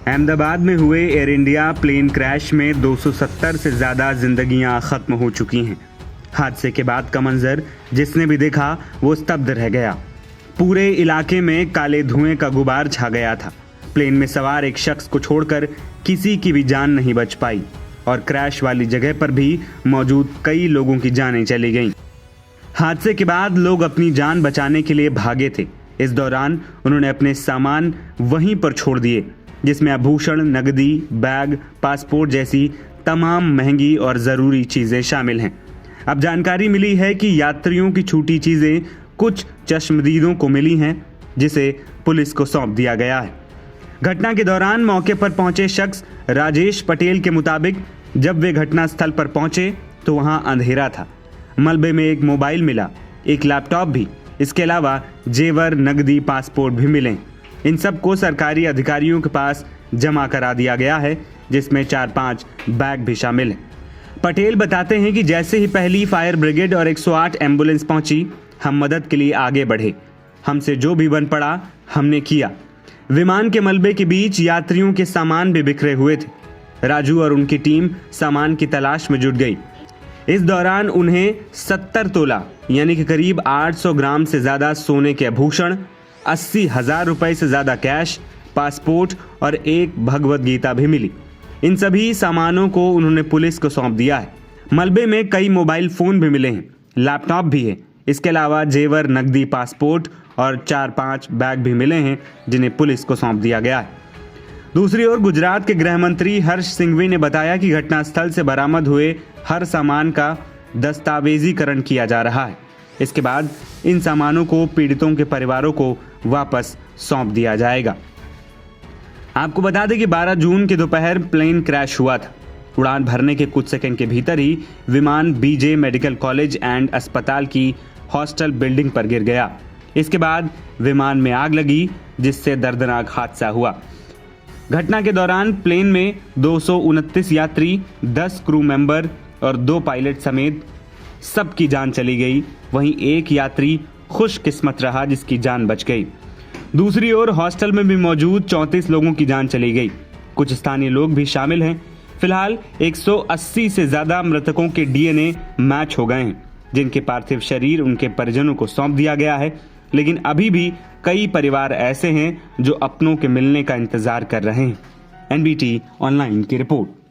अहमदाबाद में हुए air India plane crash में 270 से ज़्यादा जिंदगियां खत्म हो चुकी हैं। हादसे के बाद का मंजर जिसने भी देखा वो स्तब्ध रह गया। पूरे इलाके में काले धुएं का गुबार छा गया था। प्लेन में सवार एक शख्स को छोड़कर किसी की भी जान नहीं बच पाई और क्रैश वाली जगह पर भी मौजूद कई लोगों की जानें चली गईं। हादसे के बाद लोग अपनी जान बचाने के लिए भागे थे। इस दौरान उन्होंने अपने सामान वहीं पर छोड़ दिए, जिसमें आभूषण, नकदी, बैग, पासपोर्ट जैसी तमाम महंगी और ज़रूरी चीज़ें शामिल हैं। अब जानकारी मिली है कि यात्रियों की छूटी चीज़ें कुछ चश्मदीदों को मिली हैं, जिसे पुलिस को सौंप दिया गया है। घटना के दौरान मौके पर पहुंचे शख्स राजेश पटेल के मुताबिक जब वे घटनास्थल पर पहुंचे तो वहां अंधेरा था। मलबे में एक मोबाइल मिला, एक लैपटॉप भी। इसके अलावा जेवर, नकदी, पासपोर्ट भी मिले। इन सब को सरकारी अधिकारियों के पास जमा करा दिया गया है, जिसमें 4-5 बैग भी शामिल हैं। पटेल बताते हैं कि जैसे ही पहली फायर ब्रिगेड और 108 एम्बुलेंस पहुंची, हम मदद के लिए आगे बढ़े। हमसे जो भी बन पड़ा हमने किया। विमान के मलबे के बीच यात्रियों के सामान भी बिखरे हुए थे। राजू और उनकी टीम सामान की तलाश में जुट गई। इस दौरान उन्हें 70 तोला यानी कि करीब 800 ग्राम से ज़्यादा सोने के आभूषण, 80,000 रुपए से ज़्यादा कैश, पासपोर्ट और एक भगवत गीता भी मिली। इन सभी सामानों को उन्होंने पुलिस को सौंप दिया है। मलबे में कई मोबाइल फ़ोन भी मिले हैं, लैपटॉप भी है। इसके अलावा जेवर, नकदी, पासपोर्ट और 4-5 बैग भी मिले हैं, जिन्हें पुलिस को सौंप दिया गया है। दूसरी ओर गुजरात के गृह मंत्री हर्ष सिंघवी ने बताया कि घटनास्थल से बरामद हुए हर सामान का दस्तावेजीकरण किया जा रहा है। इसके बाद इन सामानों को पीड़ितों के परिवारों को वापस सौंप दिया जाएगा। आपको बता दें कि 12 जून की दोपहर प्लेन क्रैश हुआ था। उड़ान भरने के कुछ सेकंड के भीतर ही विमान बीजे मेडिकल कॉलेज एंड अस्पताल की हॉस्टल बिल्डिंग पर गिर गया। इसके बाद विमान में आग लगी, जिससे दर्दनाक हादसा हुआ। घटना के दौरान प्लेन में 229 यात्री, 10 क्रू मेंबर और 2 पायलट समेत सबकी जान चली गई। वहीं एक यात्री खुशकिस्मत रहा जिसकी जान बच गई। दूसरी ओर हॉस्टल में भी मौजूद 34 लोगों की जान चली गई। कुछ स्थानीय लोग भी शामिल हैं। फिलहाल 180 से ज्यादा मृतकों के डीएनए मैच हो गए हैं, जिनके पार्थिव शरीर उनके परिजनों को सौंप दिया गया है। लेकिन अभी भी कई परिवार ऐसे हैं जो अपनों के मिलने का इंतजार कर रहे हैं। एनबीटी ऑनलाइन की रिपोर्ट।